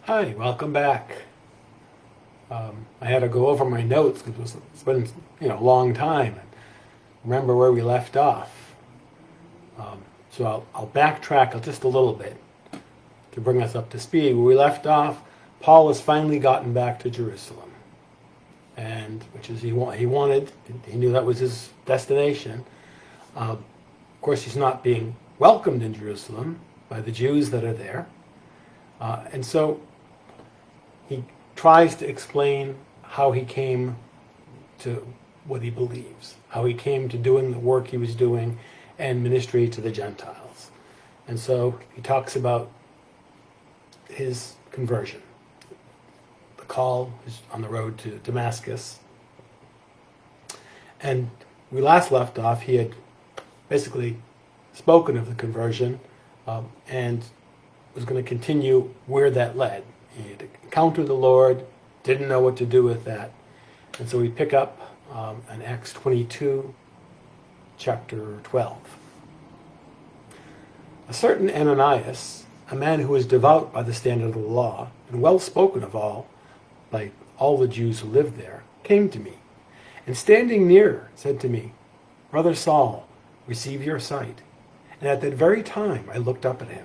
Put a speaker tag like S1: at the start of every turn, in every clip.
S1: Hi, welcome back. I had to go over my notes because it's been a long time. Remember where we left off. So I'll backtrack just a little bit to bring us up to speed. Where we left off, Paul has finally gotten back to Jerusalem, and which is he wanted. He knew that was his destination. Of course, he's not being welcomed in Jerusalem by the Jews that are there, and so he tries to explain how he came to what he believes, how he came to doing the work he was doing and ministry to the Gentiles. And so he talks about his conversion, the call on the road to Damascus. And we last left off, he had basically spoken of the conversion and was going to continue where that led. He had encountered the Lord, didn't know what to do with that. And so we pick up in Acts 22, chapter 12. A certain Ananias, a man who was devout by the standard of the law, and well spoken of all, by all the Jews who lived there, came to me, and standing near said to me, Brother Saul, receive your sight. And at that very time I looked up at him.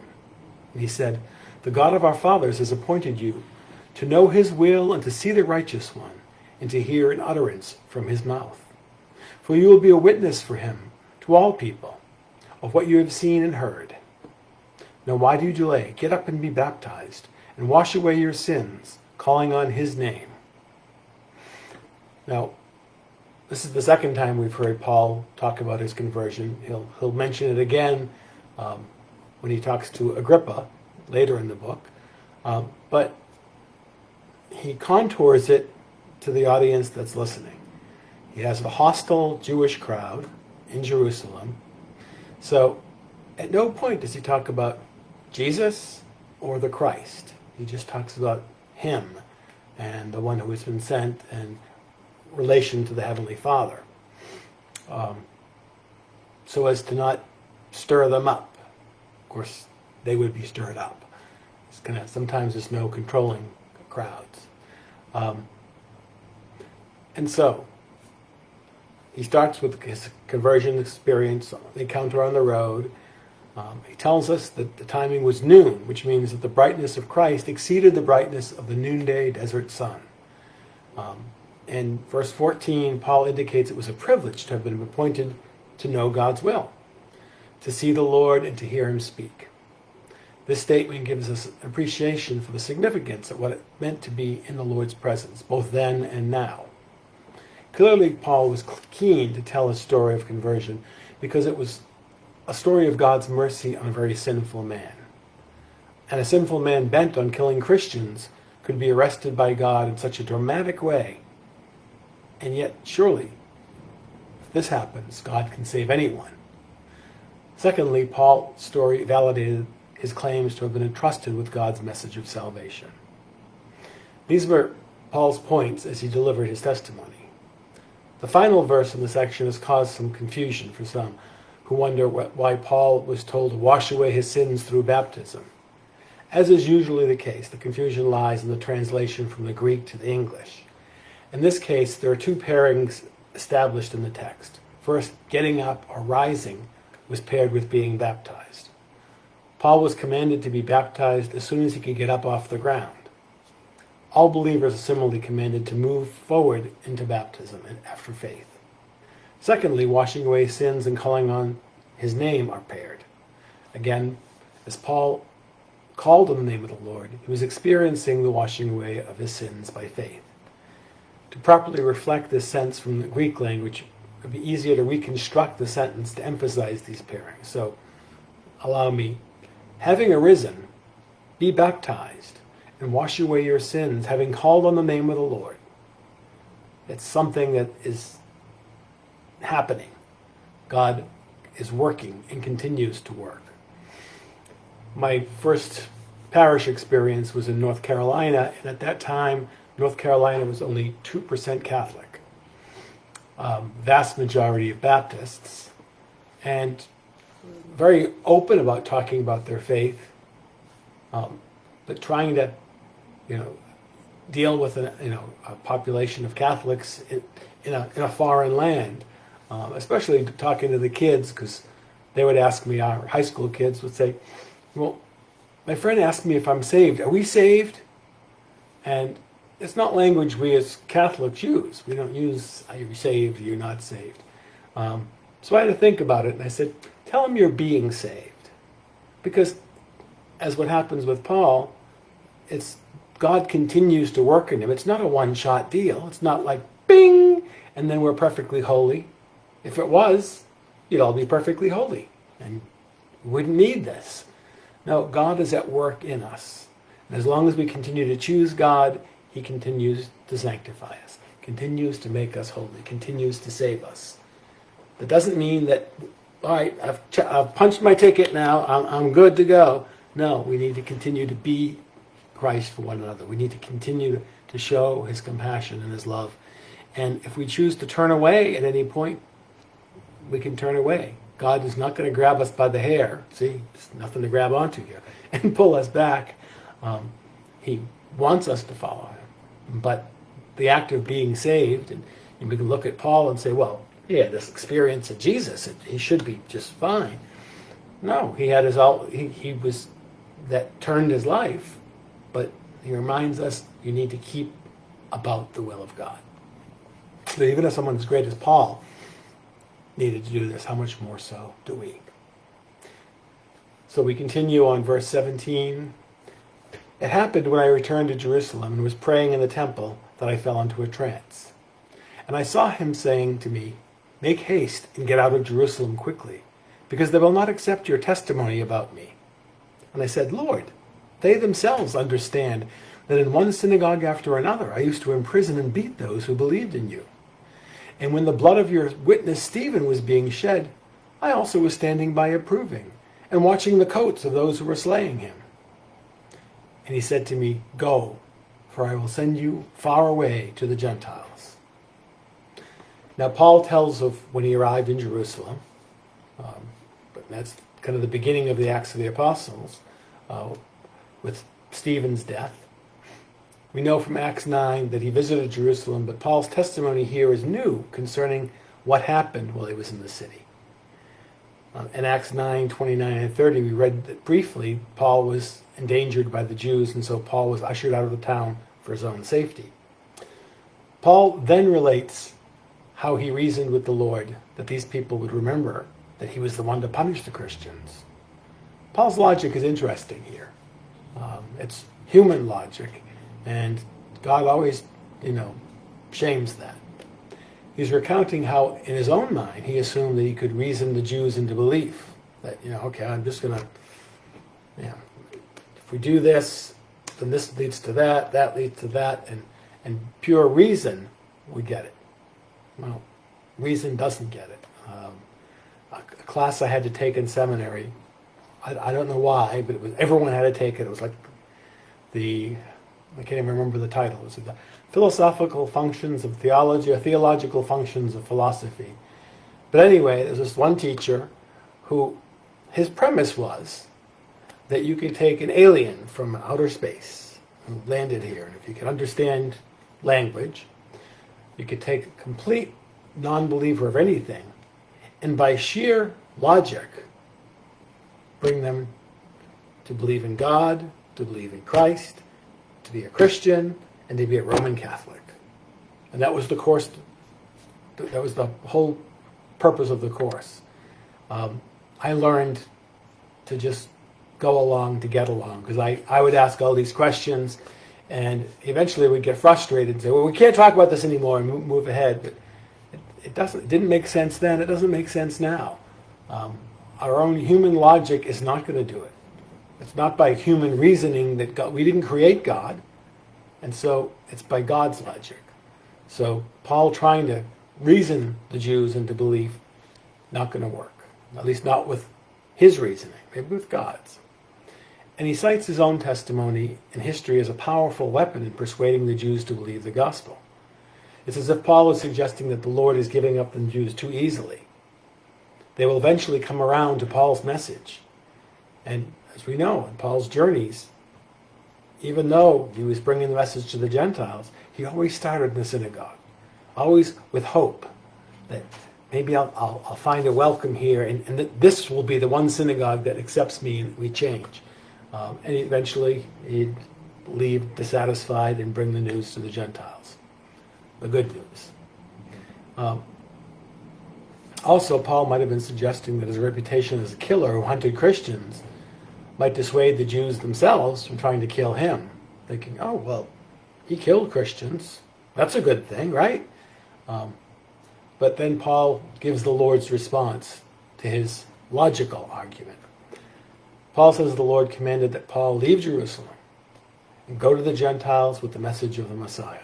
S1: And he said, The God of our fathers has appointed you to know his will and to see the righteous one, and to hear an utterance from his mouth. For you will be a witness for him to all people of what you have seen and heard. Now why do you delay? Get up and be baptized, and wash away your sins, calling on his name. Now, this is the second time we've heard Paul talk about his conversion. He'll mention it again when he talks to Agrippa later in the book. But he contours it to the audience that's listening. He has a hostile Jewish crowd in Jerusalem. So at no point does he talk about Jesus or the Christ. He just talks about him and the one who has been sent and relation to the Heavenly Father. So as to not stir them up. Of course, they would be stirred up. Sometimes there's no controlling crowds. And so, he starts with his conversion experience, the encounter on the road. He tells us that the timing was noon, which means that the brightness of Christ exceeded the brightness of the noonday desert sun. In verse 14, Paul indicates it was a privilege to have been appointed to know God's will, to see the Lord and to hear him speak. This statement gives us appreciation for the significance of what it meant to be in the Lord's presence, both then and now. Clearly, Paul was keen to tell his story of conversion because it was a story of God's mercy on a very sinful man. And a sinful man bent on killing Christians could be arrested by God in such a dramatic way. And yet, surely, if this happens, God can save anyone. Secondly, Paul's story validated his claims to have been entrusted with God's message of salvation. These were Paul's points as he delivered his testimony. The final verse in the section has caused some confusion for some who wonder why Paul was told to wash away his sins through baptism. As is usually the case, the confusion lies in the translation from the Greek to the English. In this case, there are two pairings established in the text. First, getting up or rising was paired with being baptized. Paul was commanded to be baptized as soon as he could get up off the ground. All believers are similarly commanded to move forward into baptism and after faith. Secondly, washing away sins and calling on his name are paired. Again, as Paul called on the name of the Lord, he was experiencing the washing away of his sins by faith. To properly reflect this sense from the Greek language, it would be easier to reconstruct the sentence to emphasize these pairings. So, allow me. Having arisen, be baptized, and wash away your sins, having called on the name of the Lord. It's something that is happening. God is working and continues to work. My first parish experience was in North Carolina, and at that time, North Carolina was only 2% Catholic. Vast majority of Baptists, and very open about talking about their faith, but trying to deal with a population of Catholics in a foreign land, especially talking to the kids, because they would ask me, our high school kids would say, well, my friend asked me if I'm saved. Are we saved? And it's not language we as Catholics use. We don't use, are you saved, you're not saved. So I had to think about it, and I said, tell them you're being saved. Because as what happens with Paul, it's God continues to work in him. It's not a one-shot deal. It's not like, bing, and then we're perfectly holy. If it was, you'd all be perfectly holy, and we wouldn't need this. No, God is at work in us. And as long as we continue to choose God, he continues to sanctify us, continues to make us holy, continues to save us. That doesn't mean that, all right, I've punched my ticket now, I'm good to go. No, we need to continue to be Christ for one another. We need to continue to show his compassion and his love. And if we choose to turn away at any point, we can turn away. God is not going to grab us by the hair. See, there's nothing to grab onto here. And pull us back. He wants us to follow him. But the act of being saved, and we can look at Paul and say, well, yeah, this experience of Jesus, he should be just fine. No, he had he was, that turned his life, but he reminds us you need to keep about the will of God. So even if someone as great as Paul needed to do this, how much more so do we? So we continue on verse 17. It happened when I returned to Jerusalem and was praying in the temple that I fell into a trance. And I saw him saying to me, make haste and get out of Jerusalem quickly, because they will not accept your testimony about me. And I said, Lord, they themselves understand that in one synagogue after another I used to imprison and beat those who believed in you. And when the blood of your witness Stephen was being shed, I also was standing by approving and watching the coats of those who were slaying him. And he said to me, go, for I will send you far away to the Gentiles. Now Paul tells of when he arrived in Jerusalem, but that's kind of the beginning of the Acts of the Apostles, with Stephen's death. We know from Acts 9 that he visited Jerusalem, but Paul's testimony here is new concerning what happened while he was in the city. In Acts 9, 29 and 30, we read that briefly Paul was endangered by the Jews, and so Paul was ushered out of the town for his own safety. Paul then relates how he reasoned with the Lord that these people would remember that he was the one to punish the Christians. Paul's logic is interesting here. It's human logic, and God always, shames that. He's recounting how, in his own mind, he assumed that he could reason the Jews into belief. That, okay, I'm just going to, if we do this, then this leads to that leads to that, and pure reason would get it. Well, reason doesn't get it. A class I had to take in seminary, I don't know why, but everyone had to take it. It was like I can't even remember the title. It was the philosophical functions of theology, or theological functions of philosophy. But anyway, there's this one teacher who, his premise was that you could take an alien from outer space who landed here, and if you could understand language, you could take a complete non-believer of anything, and by sheer logic, bring them to believe in God, to believe in Christ, to be a Christian, and to be a Roman Catholic. And that was the course, that was the whole purpose of the course. I learned to just go along to get along, because I would ask all these questions, and eventually we'd get frustrated and say, well, we can't talk about this anymore, and move ahead. But it didn't make sense then, it doesn't make sense now. Our own human logic is not going to do it. It's not by human reasoning that God, we didn't create God, and so it's by God's logic. So Paul trying to reason the Jews into belief, not going to work. At least not with his reasoning, maybe with God's. And he cites his own testimony in history as a powerful weapon in persuading the Jews to believe the gospel. It's as if Paul is suggesting that the Lord is giving up the Jews too easily. They will eventually come around to Paul's message. And as we know, in Paul's journeys, even though he was bringing the message to the Gentiles, he always started in the synagogue, always with hope that maybe I'll find a welcome here, and that this will be the one synagogue that accepts me and we change. And eventually he'd leave dissatisfied and bring the news to the Gentiles, the good news. Also, Paul might have been suggesting that his reputation as a killer who hunted Christians might dissuade the Jews themselves from trying to kill him, thinking, oh, well, he killed Christians. That's a good thing, right? But then Paul gives the Lord's response to his logical argument. Paul says the Lord commanded that Paul leave Jerusalem and go to the Gentiles with the message of the Messiah.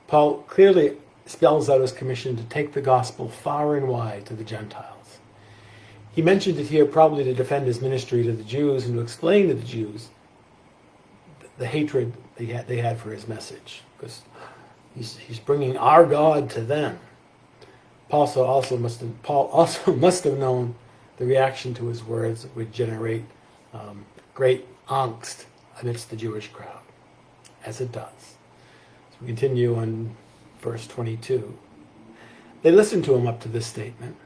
S1: Paul clearly spells out his commission to take the gospel far and wide to the Gentiles. He mentioned it here probably to defend his ministry to the Jews and to explain to the Jews the hatred they had for his message, because he's bringing our God to them. Paul also must have known the reaction to his words would generate great angst amidst the Jewish crowd, as it does. So we continue on verse 22. They listened to him up to this statement,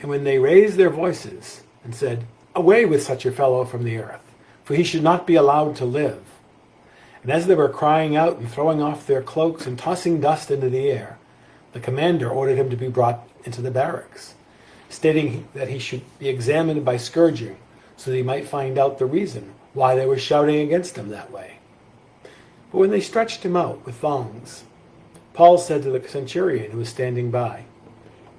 S1: and when they raised their voices and said, "Away with such a fellow from the earth, for he should not be allowed to live." And as they were crying out and throwing off their cloaks and tossing dust into the air, the commander ordered him to be brought into the barracks, stating that he should be examined by scourging, so that he might find out the reason why they were shouting against him that way. But when they stretched him out with thongs, Paul said to the centurion who was standing by,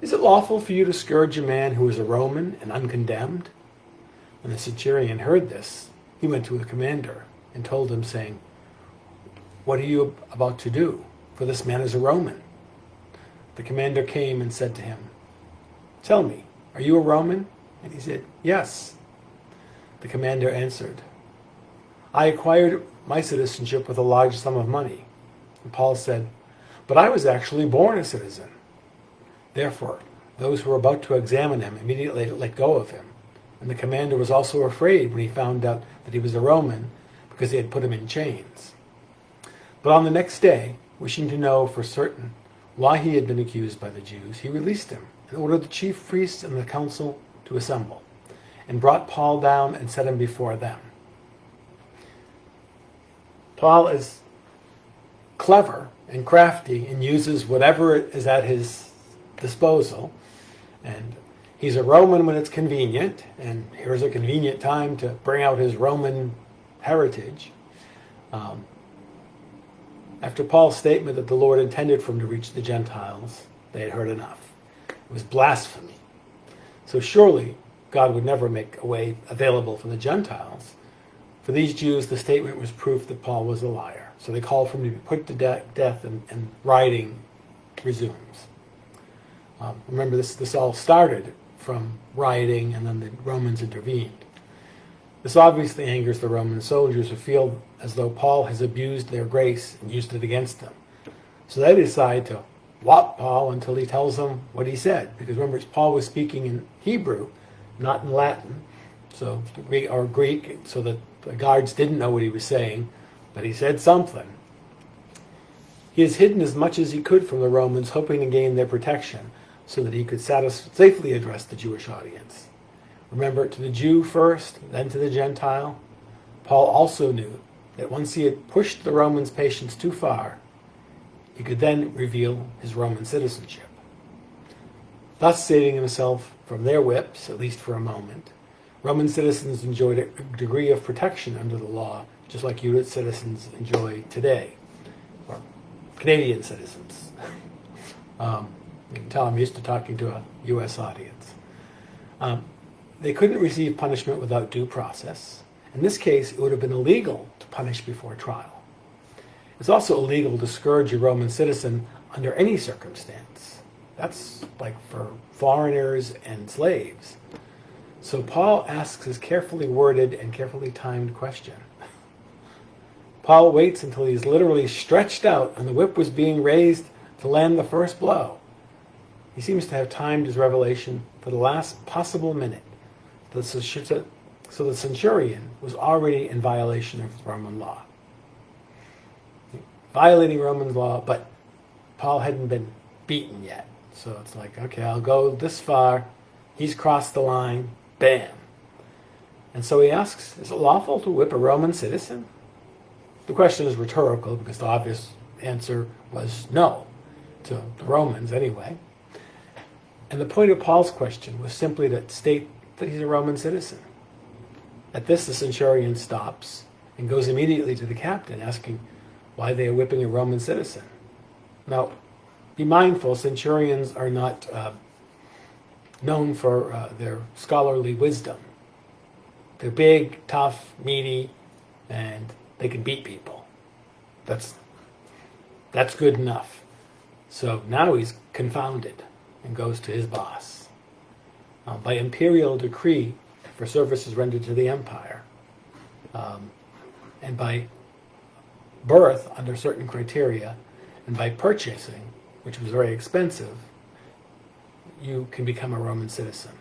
S1: "Is it lawful for you to scourge a man who is a Roman and uncondemned?" When the centurion heard this, he went to the commander and told him, saying, "What are you about to do? For this man is a Roman." The commander came and said to him, "Tell me, are you a Roman?" And he said, "Yes." The commander answered, "I acquired my citizenship with a large sum of money." And Paul said, "But I was actually born a citizen." Therefore, those who were about to examine him immediately let go of him. And the commander was also afraid when he found out that he was a Roman, because they had put him in chains. But on the next day, wishing to know for certain why he had been accused by the Jews, he released him and ordered the chief priests and the council to assemble, and brought Paul down and set him before them. Paul is clever and crafty and uses whatever is at his disposal. And he's a Roman when it's convenient, and here's a convenient time to bring out his Roman heritage. After Paul's statement that the Lord intended for him to reach the Gentiles, they had heard enough. It was blasphemy. So surely God would never make a way available for the Gentiles. For these Jews, the statement was proof that Paul was a liar. So they called for him to be put to death, and rioting resumes. Remember, this all started from rioting, and then the Romans intervened. This obviously angers the Roman soldiers, who feel as though Paul has abused their grace and used it against them. So they decide to whop Paul until he tells them what he said. Because remember, Paul was speaking in Hebrew, not in Latin, so Greek, so that the guards didn't know what he was saying, but he said something. He has hidden as much as he could from the Romans, hoping to gain their protection, so that he could safely address the Jewish audience. Remember, to the Jew first, then to the Gentile. Paul also knew that once he had pushed the Romans' patience too far, he could then reveal his Roman citizenship, thus saving himself from their whips, at least for a moment. Roman citizens enjoyed a degree of protection under the law, just like U.S. citizens enjoy today, or Canadian citizens. You can tell I'm used to talking to a U.S. audience. They couldn't receive punishment without due process. In this case, it would have been illegal to punish before trial. It's also illegal to scourge a Roman citizen under any circumstance. That's like for foreigners and slaves. So Paul asks his carefully worded and carefully timed question. Paul waits until he's literally stretched out and the whip was being raised to land the first blow. He seems to have timed his revelation for the last possible minute, So the centurion was already in violation of Roman law. Violating Roman law, but Paul hadn't been beaten yet. So it's like, okay, I'll go this far. He's crossed the line. Bam. And so he asks, is it lawful to whip a Roman citizen? The question is rhetorical because the obvious answer was no, to the Romans anyway. And the point of Paul's question was simply to state that he's a Roman citizen. At this, the centurion stops and goes immediately to the captain, asking why they are whipping a Roman citizen. Now, be mindful, centurions are not known for their scholarly wisdom. They're big, tough, meaty, and they can beat people. That's good enough. So now he's confounded and goes to his boss. By imperial decree for services rendered to the empire, and by birth under certain criteria, and by purchasing, which was very expensive, you can become a Roman citizen.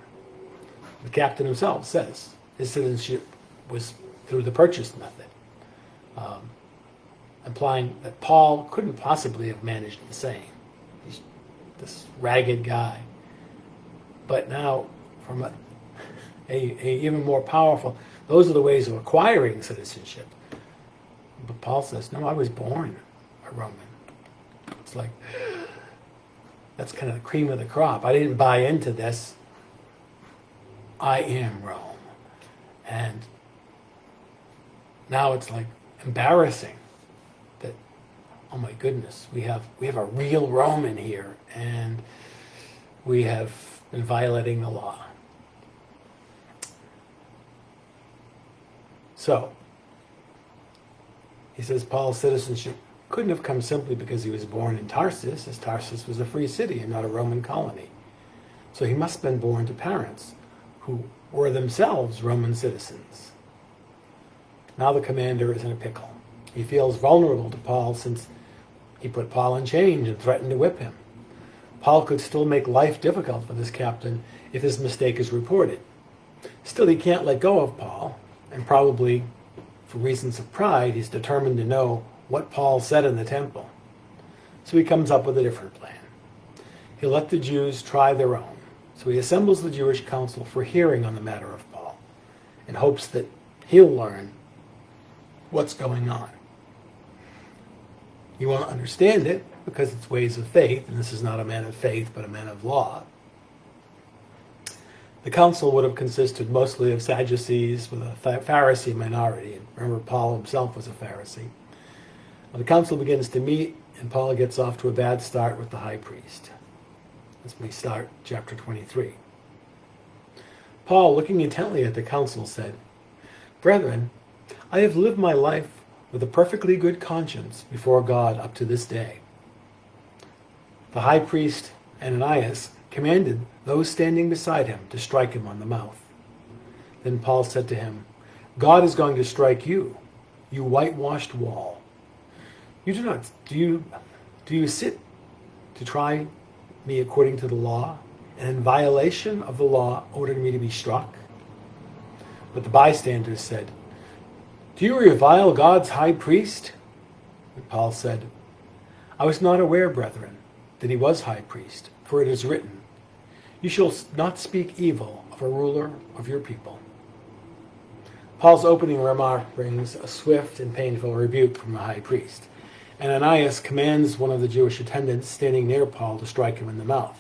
S1: The captain himself says his citizenship was through the purchase method, implying that Paul couldn't possibly have managed the same. He's this ragged guy. But now, from a even more powerful, those are the ways of acquiring citizenship. But Paul says, no, I was born a Roman. It's like, that's kind of the cream of the crop. I didn't buy into this. I am Rome. And now it's like embarrassing that, oh my goodness, we have a real Roman here, and we have been violating the law. So, he says Paul's citizenship couldn't have come simply because he was born in Tarsus, as Tarsus was a free city and not a Roman colony. So he must have been born to parents who were themselves Roman citizens. Now the commander is in a pickle. He feels vulnerable to Paul since he put Paul in chains and threatened to whip him. Paul could still make life difficult for this captain if his mistake is reported. Still, he can't let go of Paul, and probably for reasons of pride, he's determined to know what Paul said in the temple. So he comes up with a different plan. He'll let the Jews try their own. So he assembles the Jewish council for hearing on the matter of Paul, in hopes that he'll learn what's going on. He won't understand it because it's ways of faith, and this is not a man of faith, but a man of law. The council would have consisted mostly of Sadducees with a Pharisee minority. And remember, Paul himself was a Pharisee. Well, the council begins to meet, and Paul gets off to a bad start with the high priest. As we start chapter 23. Paul, looking intently at the council, said, "Brethren, I have lived my life with a perfectly good conscience before God up to this day." The high priest, Ananias, commanded those standing beside him to strike him on the mouth. Then Paul said to him, "God is going to strike you, you whitewashed wall. Do you sit to try me according to the law, and in violation of the law ordered me to be struck?" But the bystanders said, "Do you revile God's high priest?" And Paul said, "I was not aware, brethren, that he was high priest, for it is written, 'You shall not speak evil of a ruler of your people.'" Paul's opening remark brings a swift and painful rebuke from the high priest. Ananias commands one of the Jewish attendants standing near Paul to strike him in the mouth.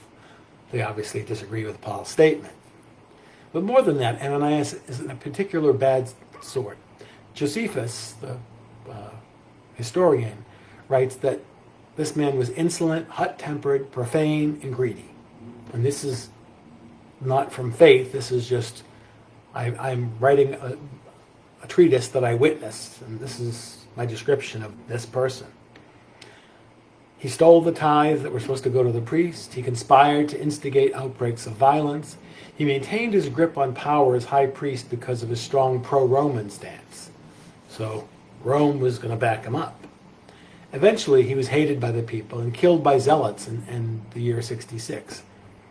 S1: They obviously disagree with Paul's statement. But more than that, Ananias is a particular bad sort. Josephus, the historian, writes that this man was insolent, hot-tempered, profane, and greedy. And this is not from faith. This is just, I'm writing a treatise that I witnessed, and this is my description of this person. He stole the tithes that were supposed to go to the priest. He conspired to instigate outbreaks of violence. He maintained his grip on power as high priest because of his strong pro-Roman stance. So Rome was going to back him up. Eventually, he was hated by the people and killed by zealots in the year 66,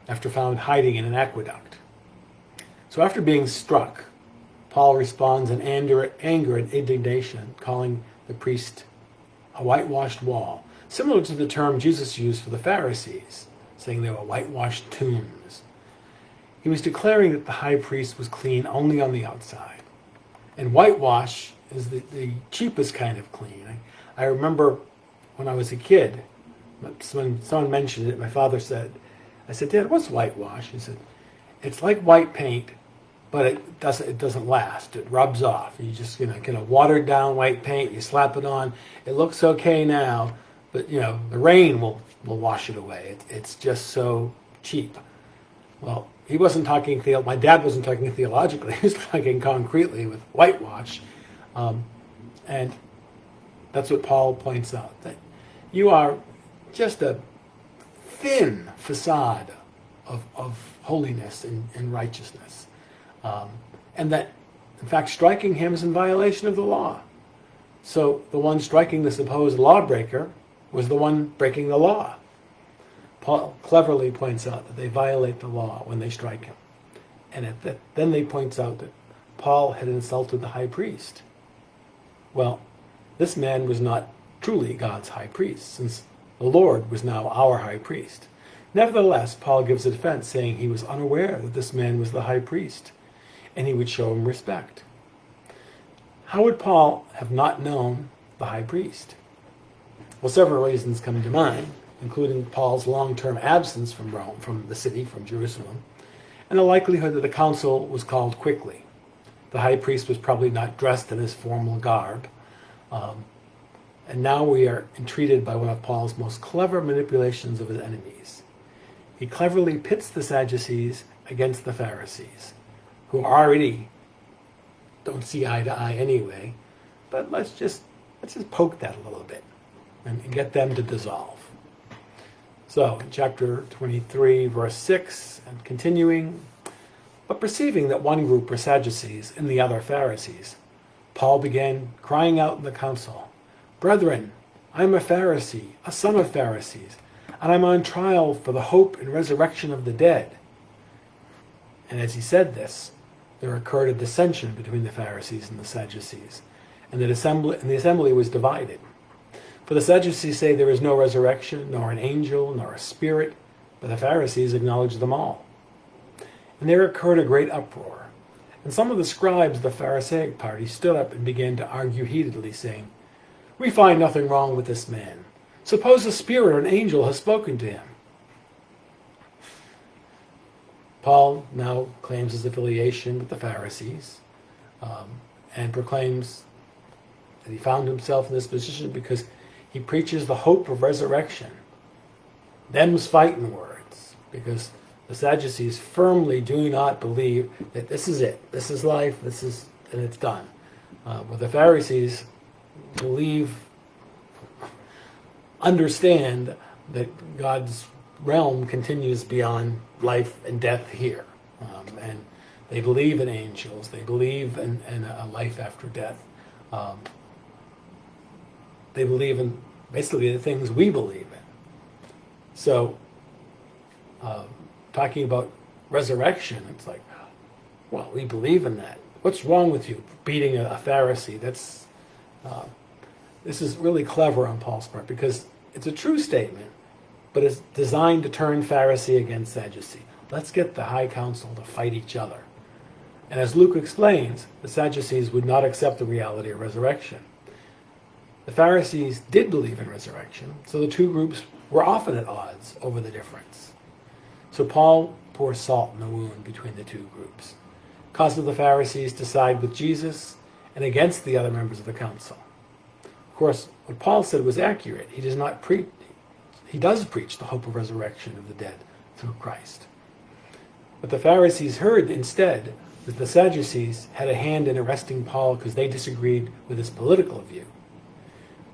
S1: after found hiding in an aqueduct. So after being struck, Paul responds in anger and indignation, calling the priest a whitewashed wall, similar to the term Jesus used for the Pharisees, saying they were whitewashed tombs. He was declaring that the high priest was clean only on the outside. And whitewash is the cheapest kind of clean. I remember when I was a kid, when someone mentioned it, my father said, I said, Dad, what's whitewash? He said, it's like white paint, but it doesn't last. It rubs off. You just get a watered down white paint, you slap it on, it looks okay now, but the rain will wash it away. It's just so cheap. Well, he wasn't talking my dad wasn't talking theologically, he was talking concretely with whitewash. And that's what Paul points out, that you are just a thin facade of holiness and righteousness. And that, in fact, striking him is in violation of the law. So the one striking the supposed lawbreaker was the one breaking the law. Paul cleverly points out that they violate the law when they strike him. And then he points out that Paul had insulted the high priest. Well, this man was not truly God's high priest, since the Lord was now our high priest. Nevertheless, Paul gives a defense, saying he was unaware that this man was the high priest, and he would show him respect. How would Paul have not known the high priest? Well, several reasons come to mind, including Paul's long-term absence from Rome, from the city, from Jerusalem, and the likelihood that the council was called quickly. The high priest was probably not dressed in his formal garb, and now we are entreated by one of Paul's most clever manipulations of his enemies. He cleverly pits the Sadducees against the Pharisees, who already don't see eye to eye anyway, but let's just poke that a little bit and get them to dissolve. So, in chapter 23, verse 6, and continuing, but perceiving that one group were Sadducees and the other Pharisees, Paul began crying out in the council, Brethren, I am a Pharisee, a son of Pharisees, and I am on trial for the hope and resurrection of the dead. And as he said this, there occurred a dissension between the Pharisees and the Sadducees, and the assembly was divided. For the Sadducees say there is no resurrection, nor an angel, nor a spirit, but the Pharisees acknowledge them all. And there occurred a great uproar. And some of the scribes of the Pharisaic party stood up and began to argue heatedly, saying, We find nothing wrong with this man. Suppose a spirit or an angel has spoken to him. Paul now claims his affiliation with the Pharisees and proclaims that he found himself in this position because he preaches the hope of resurrection. Them's fighting words, because the Sadducees firmly do not believe that this is it, this is life, and it's done. But the Pharisees understand that God's realm continues beyond life and death here. And they believe in angels, they believe in a life after death. They believe in basically the things we believe in. So, talking about resurrection, it's like, well, we believe in that. What's wrong with you beating a Pharisee? This is really clever on Paul's part, because it's a true statement, but it's designed to turn Pharisee against Sadducee. Let's get the high council to fight each other. And as Luke explains, the Sadducees would not accept the reality of resurrection. The Pharisees did believe in resurrection, so the two groups were often at odds over the difference. So Paul pours salt in the wound between the two groups, causing the Pharisees to side with Jesus and against the other members of the council. Of course, what Paul said was accurate. He does preach the hope of resurrection of the dead through Christ. But the Pharisees heard instead that the Sadducees had a hand in arresting Paul because they disagreed with his political view.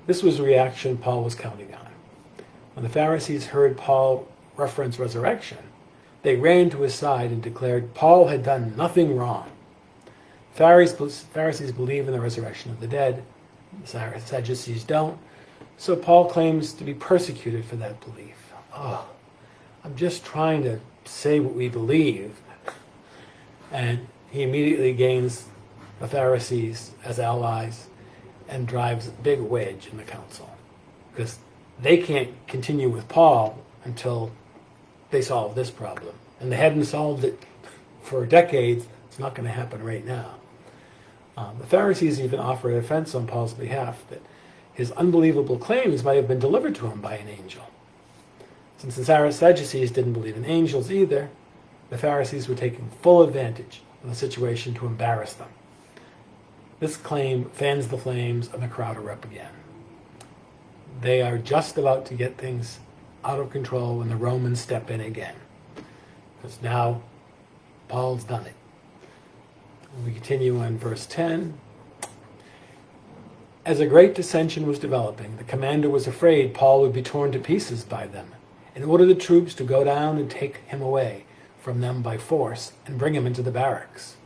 S1: This was the reaction Paul was counting on. When the Pharisees heard Paul reference resurrection, they ran to his side and declared Paul had done nothing wrong. Pharisees believe in the resurrection of the dead. The Sadducees don't. So Paul claims to be persecuted for that belief. I'm just trying to say what we believe. And he immediately gains the Pharisees as allies and drives a big wedge in the council, because they can't continue with Paul until they solve this problem. And they hadn't solved it for decades. It's not going to happen right now. The Pharisees even offer a defense on Paul's behalf that his unbelievable claims might have been delivered to him by an angel. Since the Sadducees didn't believe in angels either, the Pharisees were taking full advantage of the situation to embarrass them. This claim fans the flames and the crowd are up again. They are just about to get things out of control when the Romans step in again, because now Paul's done it. We continue on verse 10. As a great dissension was developing, the commander was afraid Paul would be torn to pieces by them, and ordered the troops to go down and take him away from them by force and bring him into the barracks.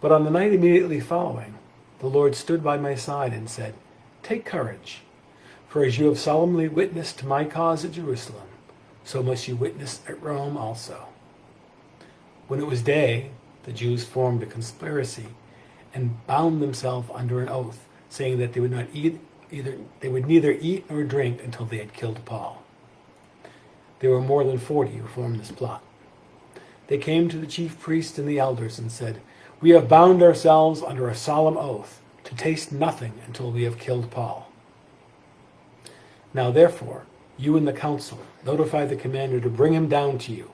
S1: But on the night immediately following, the Lord stood by my side and said, "Take courage, for as you have solemnly witnessed to my cause at Jerusalem, so must you witness at Rome also." When it was day, the Jews formed a conspiracy and bound themselves under an oath, saying that they would neither eat nor drink until they had killed Paul. There were more than 40 who formed this plot. They came to the chief priests and the elders and said, "We have bound ourselves under a solemn oath to taste nothing until we have killed Paul. Now therefore, you and the council notify the commander to bring him down to you,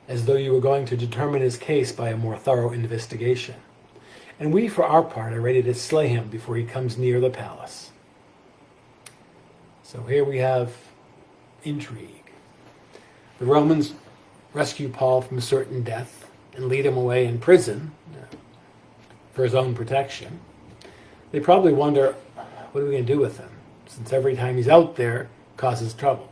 S1: as though you were going to determine his case by a more thorough investigation. And we, for our part, are ready to slay him before he comes near the palace." So here we have intrigue. The Romans rescue Paul from certain death and lead him away in prison for his own protection. They probably wonder, what are we going to do with him, since every time he's out there causes trouble.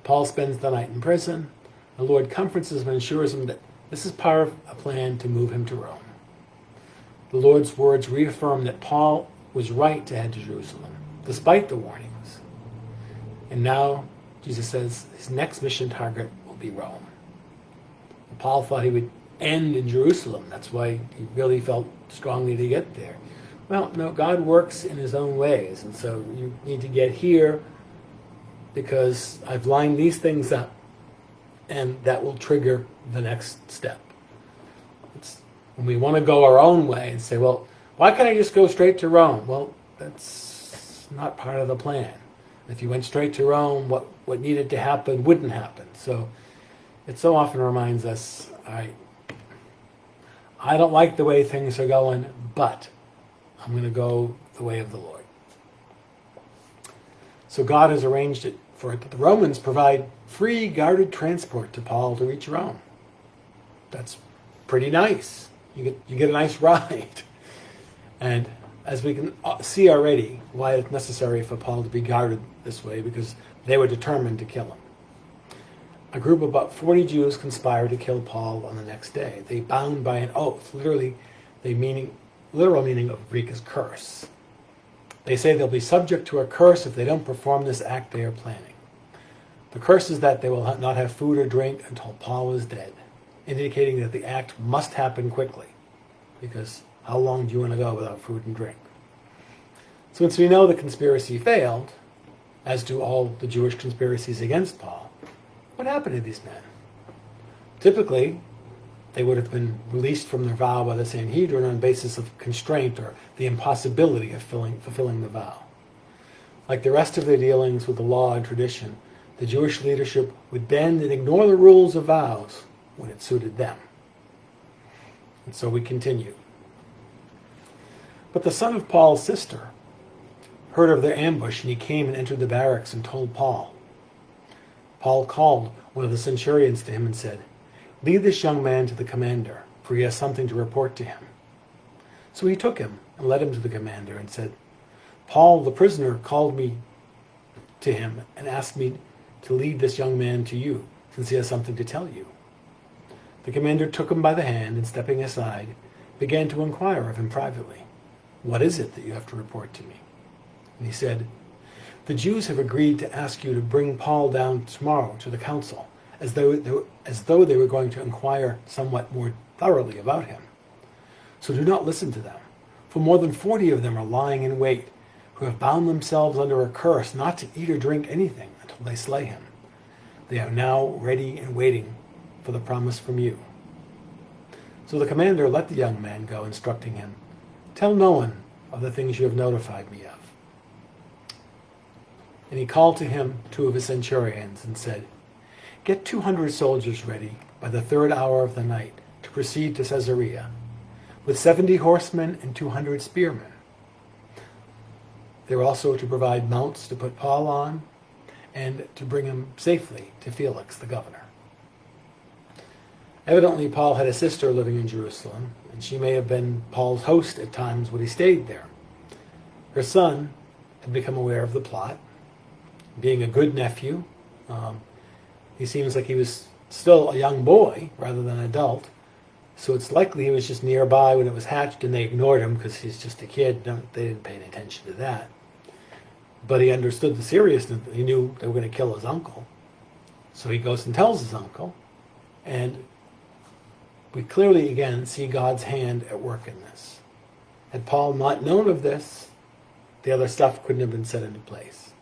S1: Paul spends the night in prison. The Lord comforts him and assures him that this is part of a plan to move him to Rome. The Lord's words reaffirm that Paul was right to head to Jerusalem, despite the warnings. And now, Jesus says, his next mission target will be Rome. Paul thought he would end in Jerusalem. That's why he really felt strongly to get there. Well, no, God works in his own ways. And so you need to get here because I've lined these things up, and that will trigger the next step. It's when we want to go our own way and say, well, why can't I just go straight to Rome? Well, that's not part of the plan. If you went straight to Rome, what needed to happen wouldn't happen. So it so often reminds us, I don't like the way things are going, but I'm going to go the way of the Lord. So God has arranged it for it that the Romans provide free guarded transport to Paul to reach Rome. That's pretty nice. You get a nice ride. And as we can see already, why it's necessary for Paul to be guarded this way, because they were determined to kill him. A group of about 40 Jews conspired to kill Paul on the next day. They bound by an oath, literal meaning of Greek is curse. They say they'll be subject to a curse if they don't perform this act they are planning. The curse is that they will not have food or drink until Paul is dead, indicating that the act must happen quickly, because how long do you want to go without food and drink? Since we know the conspiracy failed, as do all the Jewish conspiracies against Paul, what happened to these men? Typically, they would have been released from their vow by the Sanhedrin on the basis of constraint or the impossibility of fulfilling the vow. Like the rest of their dealings with the law and tradition, the Jewish leadership would bend and ignore the rules of vows when it suited them. And so we continue. But the son of Paul's sister heard of their ambush, and he came and entered the barracks and told Paul. Paul called one of the centurions to him and said, "Lead this young man to the commander, for he has something to report to him." So he took him and led him to the commander and said, "Paul, the prisoner, called me to him and asked me to lead this young man to you, since he has something to tell you." The commander took him by the hand and, stepping aside, began to inquire of him privately, "What is it that you have to report to me?" And he said, "The Jews have agreed to ask you to bring Paul down tomorrow to the council, as though they were going to inquire somewhat more thoroughly about him. So do not listen to them. For more than 40 of them are lying in wait, who have bound themselves under a curse not to eat or drink anything until they slay him. They are now ready and waiting for the promise from you." So the commander let the young man go, instructing him, "Tell no one of the things you have notified me of." And he called to him 2 of his centurions and said, "Get 200 soldiers ready by the 3rd hour of the night to proceed to Caesarea, with 70 horsemen and 200 spearmen. They were also to provide mounts to put Paul on and to bring him safely to Felix, the governor." Evidently, Paul had a sister living in Jerusalem, and she may have been Paul's host at times when he stayed there. Her son had become aware of the plot. Being a good nephew, he seems like he was still a young boy rather than an adult, so it's likely he was just nearby when it was hatched and they ignored him because he's just a kid. They didn't pay any attention to that. But he understood the seriousness. He knew they were going to kill his uncle. So he goes and tells his uncle, and we clearly again see God's hand at work in this. Had Paul not known of this, the other stuff couldn't have been set into place.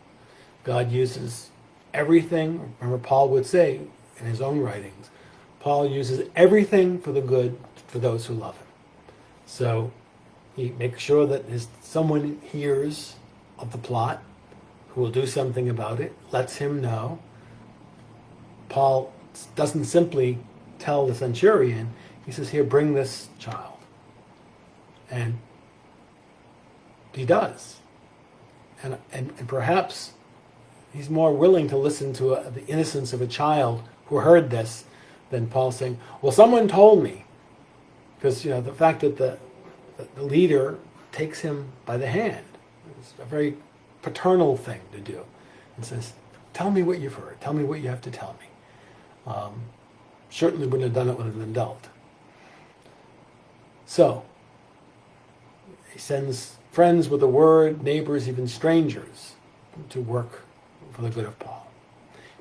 S1: God uses everything. Remember, Paul would say in his own writings, Paul uses everything for the good for those who love him. So he makes sure that someone hears of the plot, who will do something about it, lets him know. Paul doesn't simply tell the centurion, he says, "Here, bring this child." And he does. And perhaps he's more willing to listen to the innocence of a child who heard this than Paul saying, "Well, someone told me." Because, the fact that the leader takes him by the hand is a very paternal thing to do. And says, "Tell me what you've heard. Tell me what you have to tell me." Certainly wouldn't have done it with an adult. So, he sends friends with a word, neighbors, even strangers, to work for the good of Paul.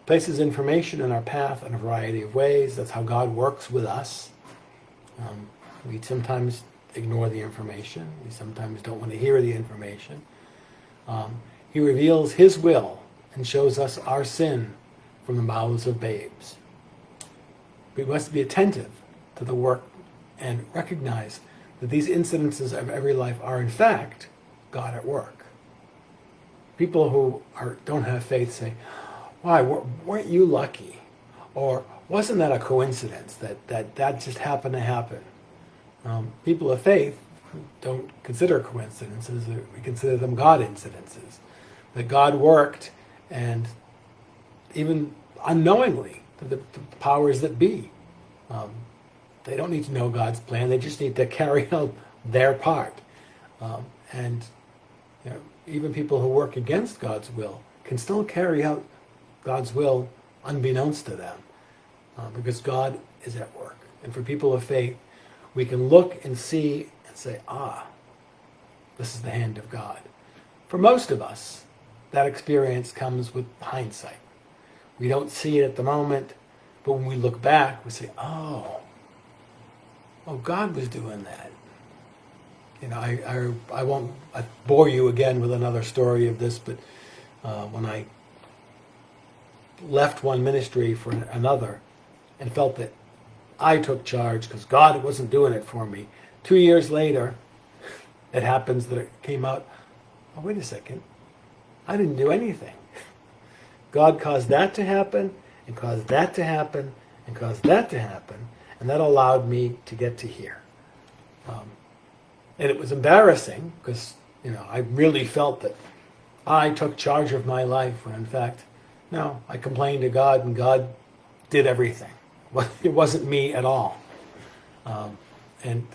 S1: Places information in our path in a variety of ways. That's how God works with us. We sometimes ignore the information. We sometimes don't want to hear the information. He reveals his will and shows us our sin from the mouths of babes. We must be attentive to the work and recognize that these incidences of every life are in fact God at work. People who don't have faith say, "Why, weren't you lucky?" Or, "Wasn't that a coincidence that just happened to happen?" People of faith don't consider coincidences. We consider them God incidences. That God worked, and even unknowingly, the powers that be. They don't need to know God's plan. They just need to carry out their part. And even people who work against God's will can still carry out God's will unbeknownst to them, because God is at work. And for people of faith, we can look and see and say, this is the hand of God. For most of us, that experience comes with hindsight. We don't see it at the moment, but when we look back, we say, oh, God was doing that. I won't bore you again with another story of this, but when I left one ministry for another and felt that I took charge because God wasn't doing it for me, 2 years later, it happens that it came out, oh, wait a second, I didn't do anything. God caused that to happen, and caused that to happen, and caused that to happen, and that allowed me to get to here. And it was embarrassing because, I really felt that I took charge of my life when in fact, no, I complained to God and God did everything. It wasn't me at all. And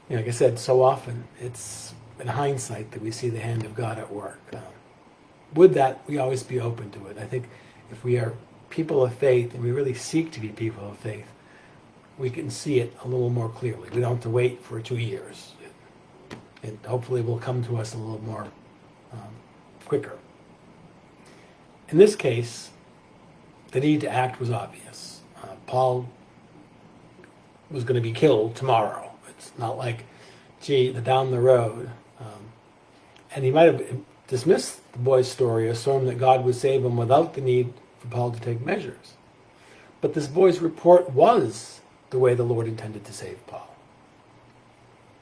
S1: like I said, so often it's in hindsight that we see the hand of God at work. Would that we always be open to it. I think if we are people of faith and we really seek to be people of faith, we can see it a little more clearly. We don't have to wait for 2 years. It hopefully will come to us a little more quicker. In this case, the need to act was obvious. Paul was going to be killed tomorrow. It's not like down the road. And he might have dismissed the boy's story, assumed that God would save him without the need for Paul to take measures. But this boy's report was the way the Lord intended to save Paul.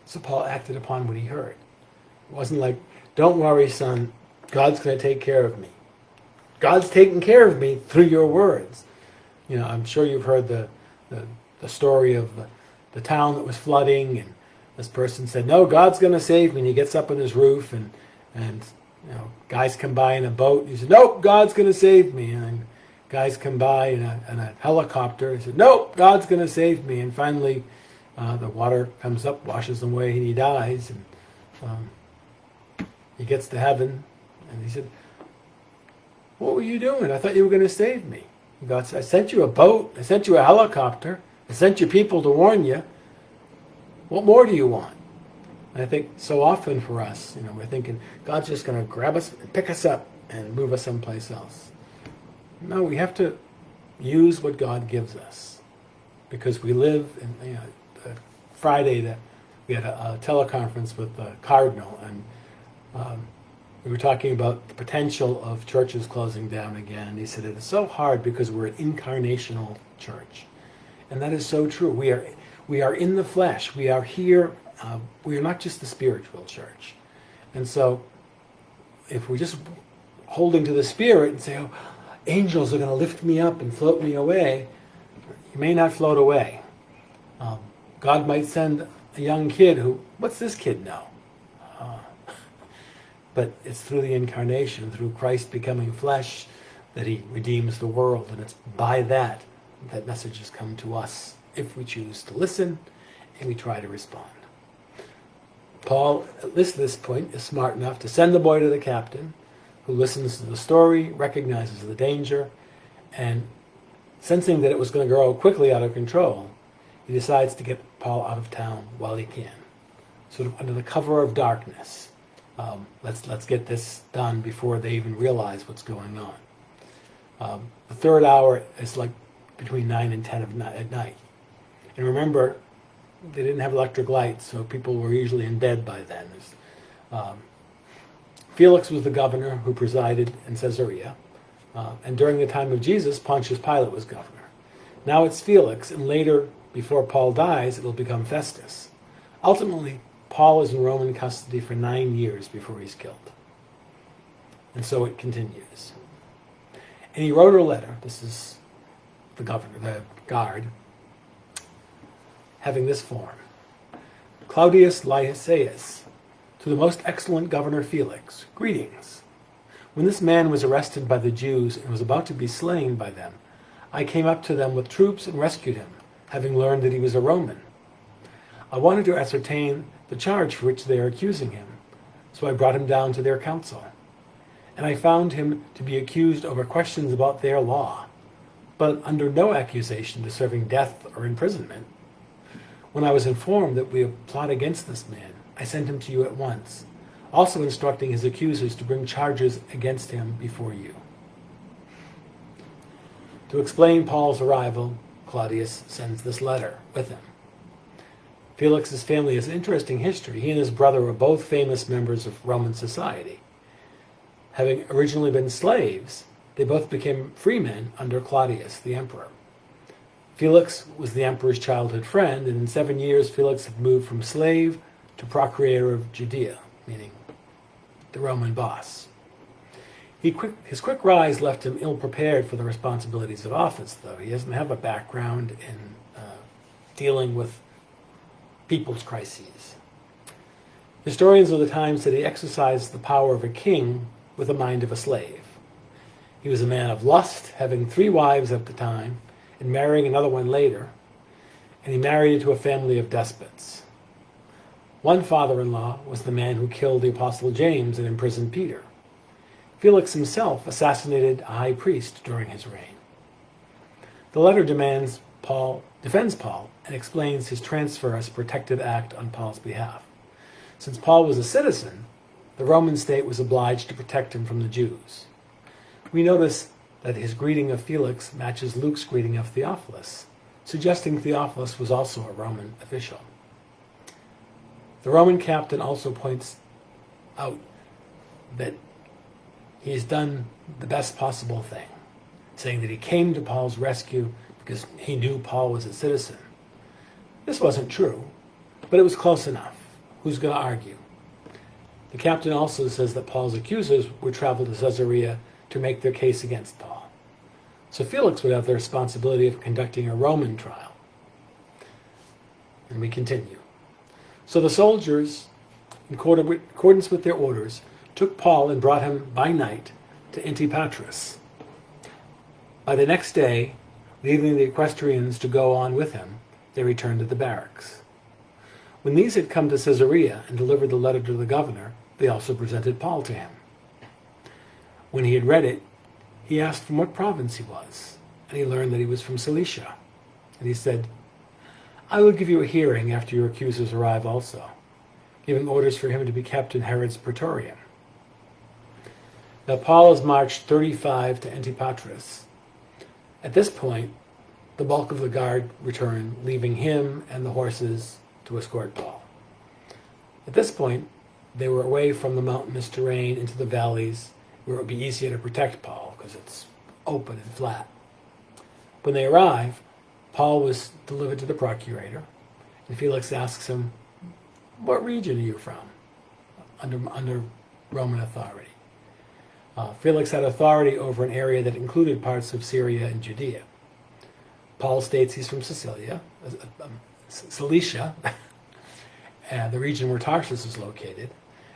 S1: So Paul acted upon what he heard. It wasn't like, don't worry, son, God's going to take care of me. God's taking care of me through your words. I'm sure you've heard the story of the town that was flooding, and this person said, no, God's going to save me. And he gets up on his roof, and guys come by in a boat. He said, nope, God's going to save me. And then guys come by in a helicopter. He said, nope, God's going to save me. And finally, the water comes up, washes him away, and he dies. And he gets to heaven, and he said, what were you doing? I thought you were going to save me. God said, I sent you a boat. I sent you a helicopter. I sent you people to warn you. What more do you want? And I think so often for us, we're thinking, God's just going to grab us, pick us up, and move us someplace else. No, we have to use what God gives us. Because we live in, Friday, we had a teleconference with the Cardinal, and we were talking about the potential of churches closing down again. And he said, it is so hard because we're an incarnational church. And that is so true. We are in the flesh. We are here. We are not just the spiritual church. And so if we're just holding to the Spirit and say, oh, angels are going to lift me up and float me away, you may not float away. God might send a young kid what's this kid know? But it's through the incarnation, through Christ becoming flesh, that he redeems the world. And it's by that messages come to us, if we choose to listen and we try to respond. Paul, at this point, is smart enough to send the boy to the captain, who listens to the story, recognizes the danger, and sensing that it was going to grow quickly out of control, he decides to get Paul out of town while he can, sort of under the cover of darkness. Let's get this done before they even realize what's going on. The third hour is like between 9 and 10 at night. And remember, they didn't have electric lights, so people were usually in bed by then. Felix was the governor who presided in Caesarea. And during the time of Jesus, Pontius Pilate was governor. Now it's Felix, and later, before Paul dies, it'll become Festus. Ultimately, Paul is in Roman custody for 9 years before he's killed. And so it continues. And he wrote a letter, this is the governor, the guard, having this form. Claudius Lysias, to the most excellent governor Felix, greetings. When this man was arrested by the Jews and was about to be slain by them, I came up to them with troops and rescued him, having learned that he was a Roman. I wanted to ascertain the charge for which they are accusing him, so I brought him down to their council. And I found him to be accused over questions about their law, but under no accusation deserving death or imprisonment. When I was informed that we would plot against this man, I sent him to you at once, also instructing his accusers to bring charges against him before you. To explain Paul's arrival, Claudius sends this letter with him. Felix's family has an interesting history. He and his brother were both famous members of Roman society. Having originally been slaves, they both became free men under Claudius, the emperor. Felix was the emperor's childhood friend, and in 7 years, Felix had moved from slave to procurator of Judea, meaning the Roman boss. His quick rise left him ill-prepared for the responsibilities of office, though. He doesn't have a background in dealing with people's crises. Historians of the time said he exercised the power of a king with the mind of a slave. He was a man of lust, having 3 wives at the time, and marrying another one later, and he married into a family of despots. One father-in-law was the man who killed the Apostle James and imprisoned Peter. Felix himself assassinated a high priest during his reign. The letter defends Paul, and explains his transfer as a protective act on Paul's behalf. Since Paul was a citizen, the Roman state was obliged to protect him from the Jews. We notice that his greeting of Felix matches Luke's greeting of Theophilus, suggesting Theophilus was also a Roman official. The Roman captain also points out that he's done the best possible thing, saying that he came to Paul's rescue because he knew Paul was a citizen. This wasn't true, but it was close enough. Who's going to argue? The captain also says that Paul's accusers would travel to Caesarea to make their case against Paul. So Felix would have the responsibility of conducting a Roman trial. And we continue. So the soldiers, in accordance with their orders, took Paul and brought him by night to Antipatris. By the next day, leaving the equestrians to go on with him, they returned to the barracks. When these had come to Caesarea and delivered the letter to the governor, they also presented Paul to him. When he had read it, he asked from what province he was, and he learned that he was from Cilicia. And he said, "I will give you a hearing after your accusers arrive also," giving orders for him to be kept in Herod's praetorium. Now Paul has marched 35 to Antipatris. At this point, the bulk of the guard returned, leaving him and the horses to escort Paul. At this point, they were away from the mountainous terrain into the valleys where it would be easier to protect Paul because it's open and flat. When they arrive, Paul was delivered to the procurator, and Felix asks him, "What region are you from?" Under Roman authority. Felix had authority over an area that included parts of Syria and Judea. Paul states he's from Cilicia, the region where Tarsus is located.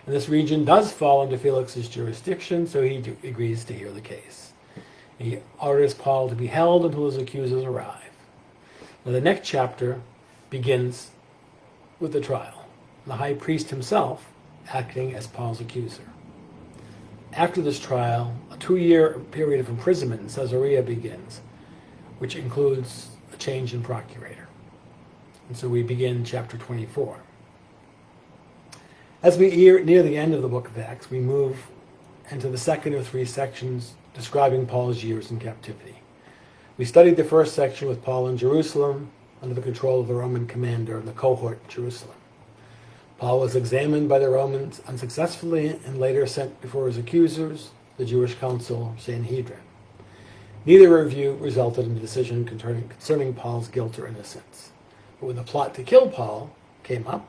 S1: And this region does fall under Felix's jurisdiction, so he agrees to hear the case. He orders Paul to be held until his accusers arrive. Now the next chapter begins with the trial, the high priest himself acting as Paul's accuser. After this trial, a 2-year period of imprisonment in Caesarea begins, which includes a change in procurator. And so we begin chapter 24. As we near the end of the book of Acts, we move into the second of 3 sections describing Paul's years in captivity. We studied the first section with Paul in Jerusalem under the control of the Roman commander and the cohort in Jerusalem. Paul was examined by the Romans unsuccessfully and later sent before his accusers, the Jewish council, Sanhedrin. Neither review resulted in a decision concerning Paul's guilt or innocence. But when the plot to kill Paul came up,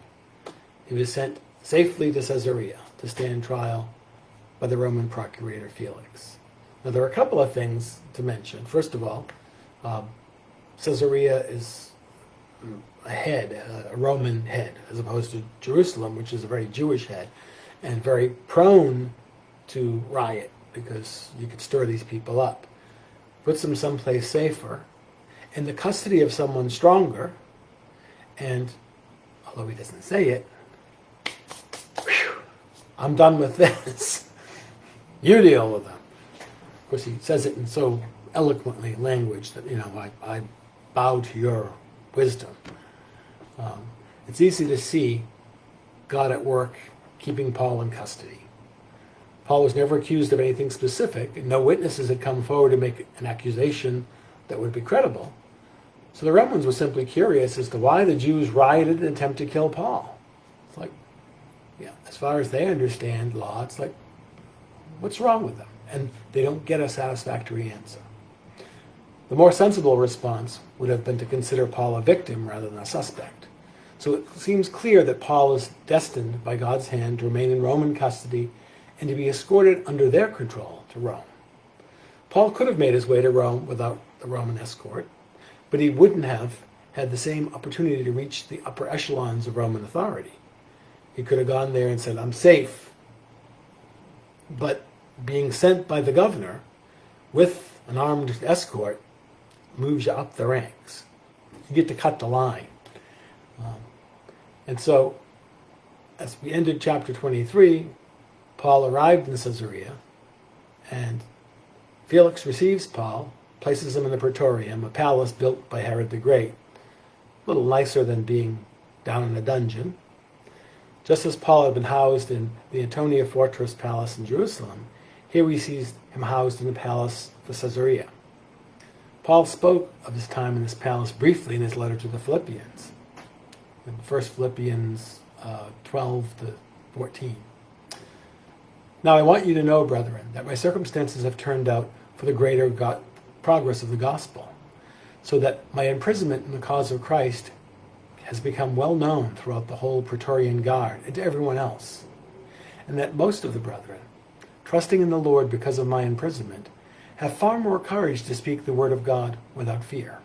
S1: he was sent safely to Caesarea to stand trial by the Roman procurator Felix. Now there are a couple of things to mention. First of all, Caesarea is a Roman head, as opposed to Jerusalem, which is a very Jewish head, and very prone to riot because you could stir these people up. Puts them someplace safer, in the custody of someone stronger, and although he doesn't say it, I'm done with this. You deal with them. Of course, he says it in so eloquently language that, I bow to your wisdom. It's easy to see God at work keeping Paul in custody. Paul was never accused of anything specific, and no witnesses had come forward to make an accusation that would be credible. So the Romans were simply curious as to why the Jews rioted and attempted to kill Paul. It's like, as far as they understand law, it's like, what's wrong with them? And they don't get a satisfactory answer. The more sensible response would have been to consider Paul a victim rather than a suspect. So it seems clear that Paul is destined by God's hand to remain in Roman custody and to be escorted under their control to Rome. Paul could have made his way to Rome without the Roman escort, but he wouldn't have had the same opportunity to reach the upper echelons of Roman authority. He could have gone there and said, "I'm safe." But being sent by the governor with an armed escort moves you up the ranks. You get to cut the line. And so, as we ended chapter 23, Paul arrived in Caesarea, and Felix receives Paul, places him in the praetorium, a palace built by Herod the Great, a little nicer than being down in a dungeon. Just as Paul had been housed in the Antonia Fortress Palace in Jerusalem, here we see him housed in the palace for Caesarea. Paul spoke of his time in this palace briefly in his letter to the Philippians. In 1 Philippians 12 to 14. Now I want you to know, brethren, that my circumstances have turned out for the greater progress of the gospel, so that my imprisonment in the cause of Christ has become well known throughout the whole Praetorian Guard and to everyone else, and that most of the brethren, trusting in the Lord because of my imprisonment, have far more courage to speak the word of God without fear.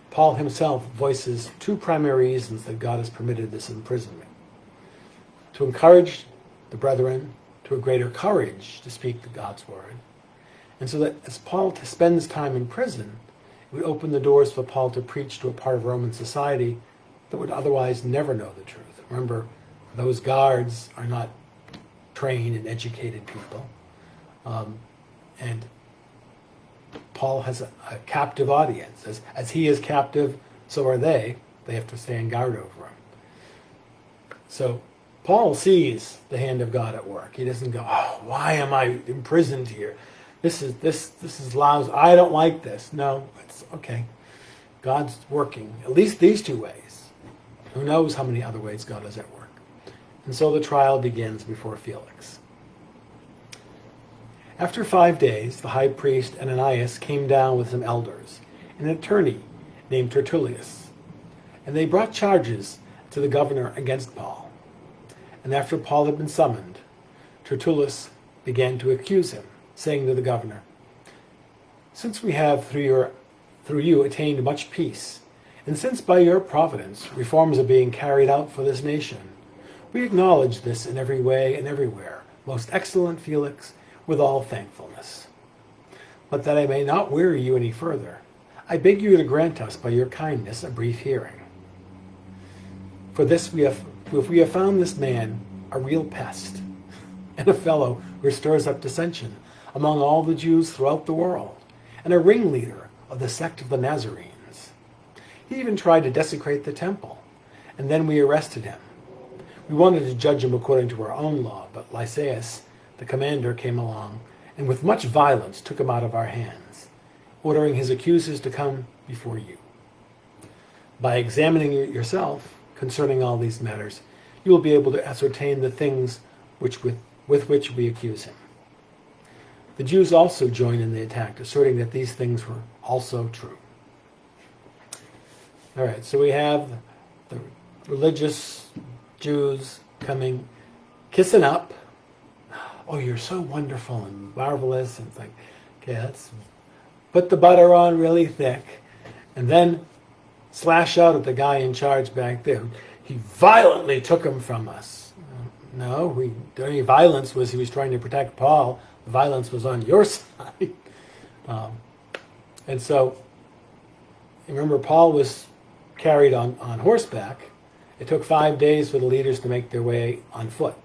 S1: Paul himself voices two primary reasons that God has permitted this imprisonment: to encourage the brethren to a greater courage to speak God's word, and so that as Paul spends time in prison, it would open the doors for Paul to preach to a part of Roman society that would otherwise never know the truth. Remember, those guards are not trained and educated people, and Paul has a captive audience. As he is captive, so are they. They have to stand guard over him. So Paul sees the hand of God at work. He doesn't go, "Oh, why am I imprisoned here? This is lousy. I don't like this." No, it's okay. God's working, at least these two ways. Who knows how many other ways God is at work. And so the trial begins before Felix. After 5 days, the high priest Ananias came down with some elders, and an attorney named Tertullus, and they brought charges to the governor against Paul. And after Paul had been summoned, Tertullus began to accuse him, saying to the governor, "Since we have through you attained much peace, and since by your providence reforms are being carried out for this nation, we acknowledge this in every way and everywhere, most excellent Felix, with all thankfulness. But that I may not weary you any further, I beg you to grant us by your kindness a brief hearing. For we have found this man a real pest, and a fellow who stirs up dissension among all the Jews throughout the world, and a ringleader of the sect of the Nazarenes. He even tried to desecrate the temple, and then we arrested him. We wanted to judge him according to our own law, but Lysias, the commander, came along, and with much violence took him out of our hands, ordering his accusers to come before you. By examining it yourself concerning all these matters, you will be able to ascertain the things with which we accuse him." The Jews also joined in the attack, asserting that these things were also true. All right, so we have the religious Jews coming, kissing up. "Oh, you're so wonderful and marvelous." And it's like, okay, let's put the butter on really thick, and then slash out at the guy in charge back there. He violently took him from us. No, the only violence was he was trying to protect Paul. The violence was on your side. And so, remember, Paul was carried on horseback. It took 5 days for the leaders to make their way on foot.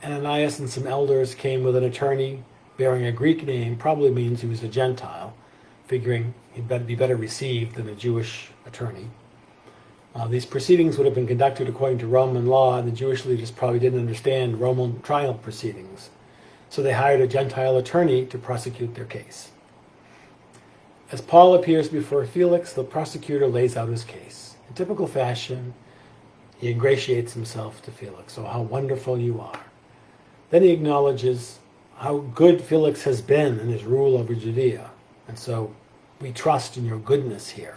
S1: Ananias and some elders came with an attorney bearing a Greek name, probably means he was a Gentile, figuring he'd be better received than a Jewish attorney. These proceedings would have been conducted according to Roman law, and the Jewish leaders probably didn't understand Roman trial proceedings. So they hired a Gentile attorney to prosecute their case. As Paul appears before Felix, the prosecutor lays out his case. In typical fashion, he ingratiates himself to Felix. "Oh, how wonderful you are." Then he acknowledges how good Felix has been in his rule over Judea. And so we trust in your goodness here.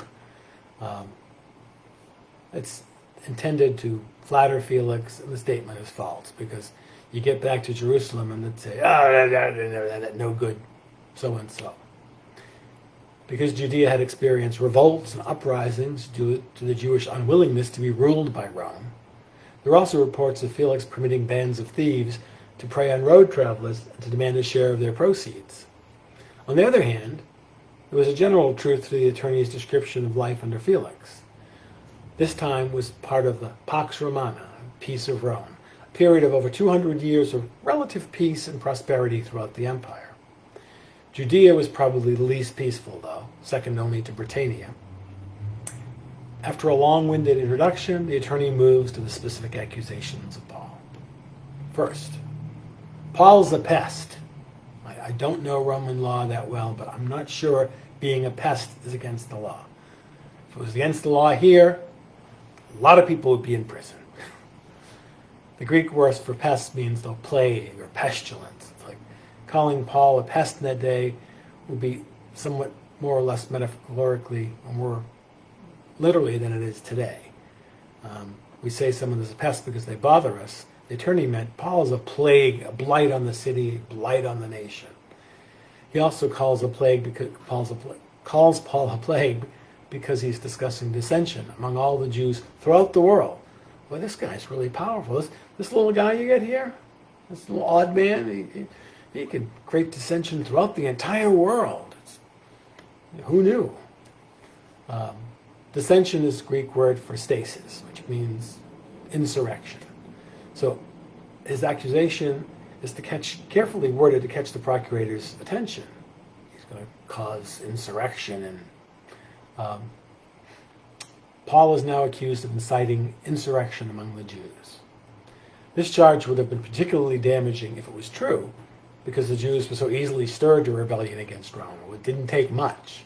S1: It's intended to flatter Felix, and the statement is false, because you get back to Jerusalem and they'd say, that no good so-and-so. Because Judea had experienced revolts and uprisings due to the Jewish unwillingness to be ruled by Rome, there are also reports of Felix permitting bands of thieves to prey on road travelers and to demand a share of their proceeds. On the other hand, there was a general truth to the attorney's description of life under Felix. This time was part of the Pax Romana, peace of Rome, a period of over 200 years of relative peace and prosperity throughout the empire. Judea was probably the least peaceful, though, second only to Britannia. After a long-winded introduction, the attorney moves to the specific accusations of Paul. First, Paul's a pest. I don't know Roman law that well, but I'm not sure being a pest is against the law. If it was against the law here, a lot of people would be in prison. The Greek word for pest means the plague or pestilence. It's like calling Paul a pest in that day would be somewhat more or less metaphorically or more literally than it is today. We say someone is a pest because they bother us. The attorney meant Paul is a plague, a blight on the city, a blight on the nation. He also calls Paul a plague because he's discussing dissension among all the Jews throughout the world. Well, this guy's really powerful. This little guy you get here, this little odd man, he can create dissension throughout the entire world. Who knew? Dissension is the Greek word for stasis, which means insurrection. So his accusation is carefully worded to catch the procurator's attention. He's going to cause insurrection, and Paul is now accused of inciting insurrection among the Jews. This charge would have been particularly damaging if it was true, because the Jews were so easily stirred to rebellion against Rome. It didn't take much.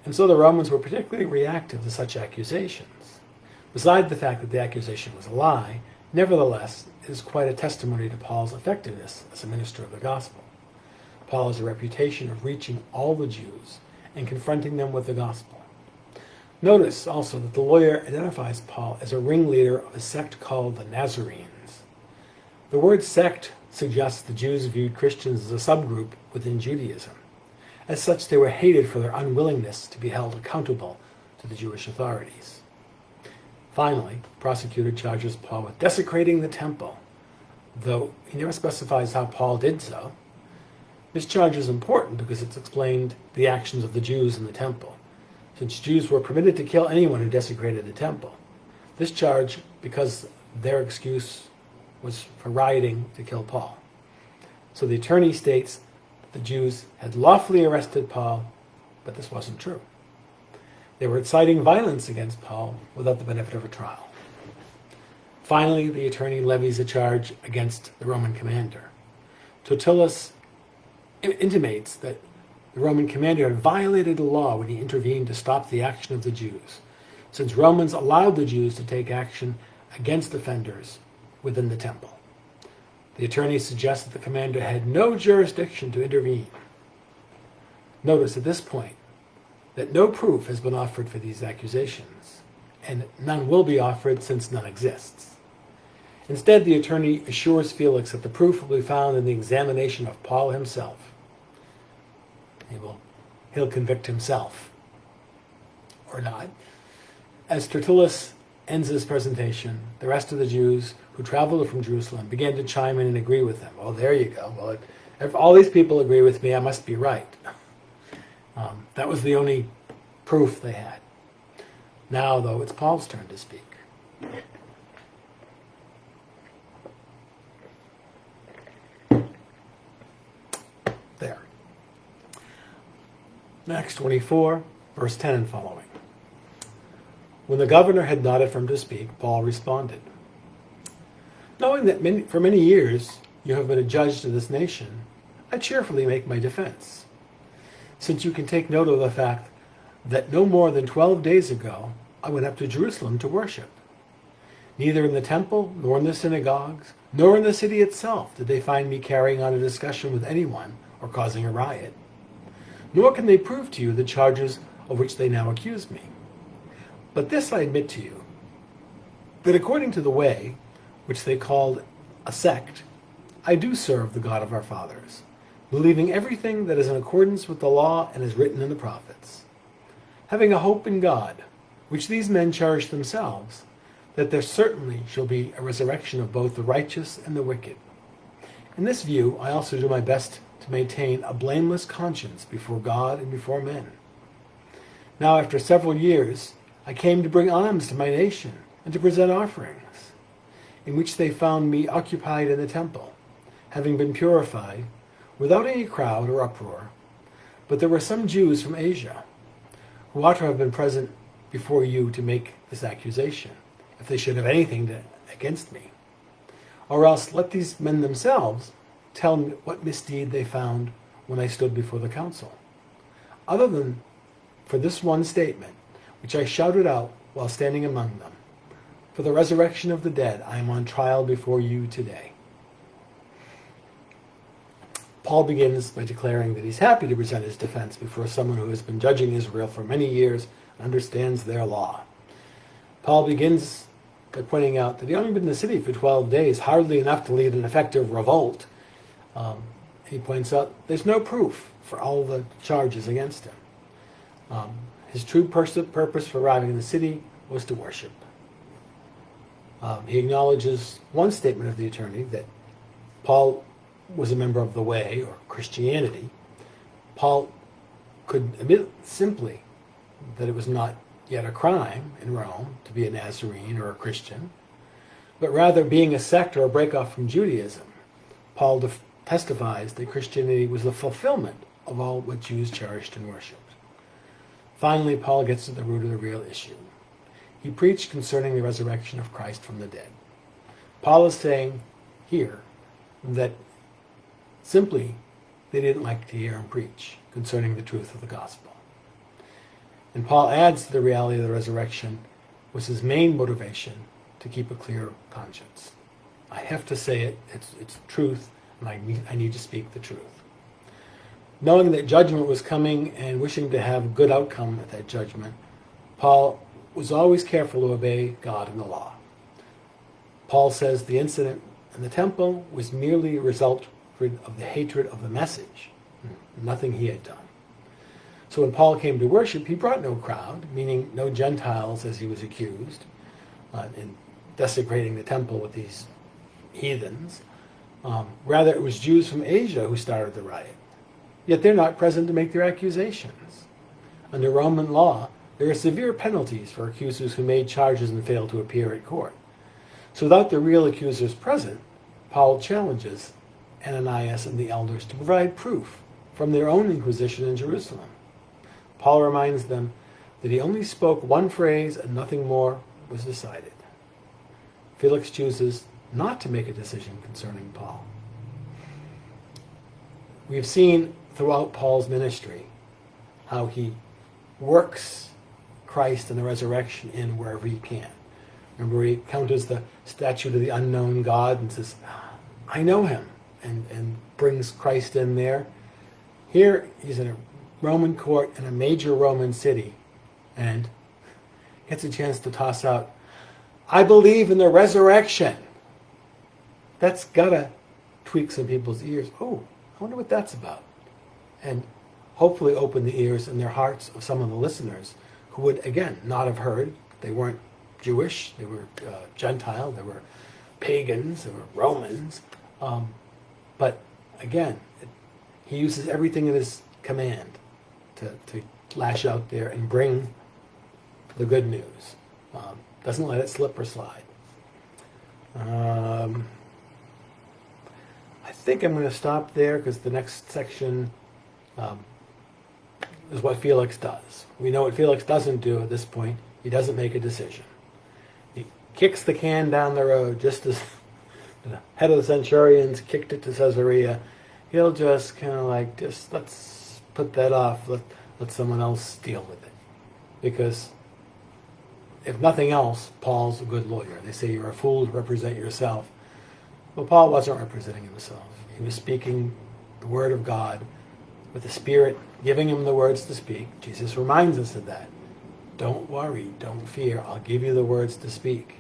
S1: And so the Romans were particularly reactive to such accusations. Beside the fact that the accusation was a lie, nevertheless, it is quite a testimony to Paul's effectiveness as a minister of the gospel. Paul has a reputation of reaching all the Jews and confronting them with the gospel. Notice also that the lawyer identifies Paul as a ringleader of a sect called the Nazarenes. The word sect suggests the Jews viewed Christians as a subgroup within Judaism. As such, they were hated for their unwillingness to be held accountable to the Jewish authorities. Finally, the prosecutor charges Paul with desecrating the temple, though he never specifies how Paul did so. This charge is important because it's explained the actions of the Jews in the temple, since Jews were permitted to kill anyone who desecrated the temple. This charge, because their excuse was for rioting to kill Paul. So the attorney states the Jews had lawfully arrested Paul, but this wasn't true. They were inciting violence against Paul without the benefit of a trial. Finally, the attorney levies a charge against the Roman commander. Tertullus intimates that the Roman commander had violated the law when he intervened to stop the action of the Jews, since Romans allowed the Jews to take action against offenders within the temple. The attorney suggests that the commander had no jurisdiction to intervene. Notice at this point that no proof has been offered for these accusations, and none will be offered since none exists. Instead, the attorney assures Felix that the proof will be found in the examination of Paul himself. He'll convict himself, or not. As Tertullus ends his presentation, the rest of the Jews who traveled from Jerusalem began to chime in and agree with him. Well, there you go. Well, if all these people agree with me, I must be right. That was the only proof they had. Now, though, it's Paul's turn to speak. There. Acts 24, verse 10 and following. When the governor had nodded for him to speak, Paul responded, "Knowing that for many years you have been a judge to this nation, I cheerfully make my defense. Since you can take note of the fact that no more than 12 days ago I went up to Jerusalem to worship. Neither in the temple, nor in the synagogues, nor in the city itself did they find me carrying on a discussion with anyone or causing a riot. Nor can they prove to you the charges of which they now accuse me. But this I admit to you, that according to the way, which they called a sect, I do serve the God of our fathers, believing everything that is in accordance with the law and is written in the prophets, having a hope in God, which these men cherish themselves, that there certainly shall be a resurrection of both the righteous and the wicked. In this view, I also do my best to maintain a blameless conscience before God and before men. Now, after several years, I came to bring alms to my nation and to present offerings, in which they found me occupied in the temple, having been purified, without any crowd or uproar. But there were some Jews from Asia, who ought to have been present before you to make this accusation, if they should have anything against me. Or else let these men themselves tell me what misdeed they found when I stood before the council. Other than for this one statement, which I shouted out while standing among them, For the resurrection of the dead, I am on trial before you today. Paul begins by declaring that he's happy to present his defense before someone who has been judging Israel for many years and understands their law. Paul begins by pointing out that he'd only been in the city for 12 days, hardly enough to lead an effective revolt. He points out there's no proof for all the charges against him. His true purpose for arriving in the city was to worship. He acknowledges one statement of the attorney that Paul was a member of the Way, or Christianity. Paul could admit simply that it was not yet a crime in Rome to be a Nazarene or a Christian, but rather being a sect or a break-off from Judaism. Paul testifies that Christianity was the fulfillment of all what Jews cherished and worshipped. Finally, Paul gets to the root of the real issue. He preached concerning the resurrection of Christ from the dead. Paul is saying here that simply they didn't like to hear him preach concerning the truth of the gospel. And Paul adds to the reality of the resurrection was his main motivation to keep a clear conscience. I have to say it, it's truth, and I need to speak the truth. Knowing that judgment was coming and wishing to have good outcome at that judgment, Paul was always careful to obey God and the law. Paul says the incident in the temple was merely a result of the hatred of the message, nothing he had done. So when Paul came to worship, he brought no crowd, meaning no Gentiles as he was accused, in desecrating the temple with these heathens. Rather, it was Jews from Asia who started the riot. Yet they're not present to make their accusations. Under Roman law, there are severe penalties for accusers who made charges and failed to appear at court. So without the real accusers present, Paul challenges Ananias and the elders to provide proof from their own inquisition in Jerusalem. Paul reminds them that he only spoke one phrase and nothing more was decided. Felix chooses not to make a decision concerning Paul. We have seen throughout Paul's ministry how he works Christ and the resurrection in wherever he can. Remember, he encounters the statue of the unknown God and says, I know him, and brings Christ in there. Here, he's in a Roman court in a major Roman city and gets a chance to toss out, I believe in the resurrection. That's got to tweak some people's ears. Oh, I wonder what that's about. And hopefully open the ears and their hearts of some of the listeners who would, again, not have heard. They weren't Jewish, they were Gentile, they were pagans, they were Romans. But again, he uses everything in his command to lash out there and bring the good news. Doesn't let it slip or slide. I think I'm going to stop there because the next section is what Felix does. We know what Felix doesn't do at this point. He doesn't make a decision. He kicks the can down the road just as the head of the centurions kicked it to Caesarea. He'll just kind of like, just let's put that off. Let someone else deal with it. Because if nothing else, Paul's a good lawyer. They say you're a fool to represent yourself. Well, Paul wasn't representing himself. He was speaking the word of God with the Spirit giving him the words to speak. Jesus reminds us of that. Don't worry, don't fear. I'll give you the words to speak.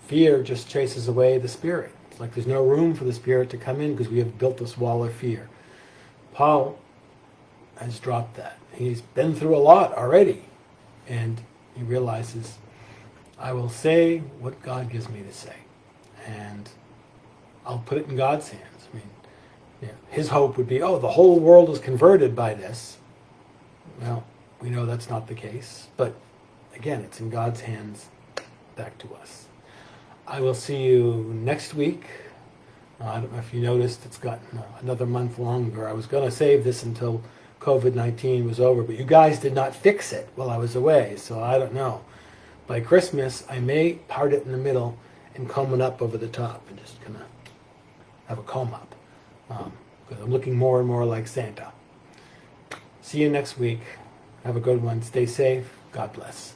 S1: Fear just chases away the Spirit. It's like there's no room for the Spirit to come in because we have built this wall of fear. Paul has dropped that. He's been through a lot already. And he realizes, I will say what God gives me to say. And I'll put it in God's hands. I mean, his hope would be, the whole world is converted by this. Well, we know that's not the case. But again, it's in God's hands back to us. I will see you next week. I don't know if you noticed, it's gotten another month longer. I was going to save this until COVID-19 was over, but you guys did not fix it while I was away, so I don't know. By Christmas, I may part it in the middle and comb it up over the top and just kind of have a comb up. Because I'm looking more and more like Santa. See you next week. Have a good one. Stay safe. God bless.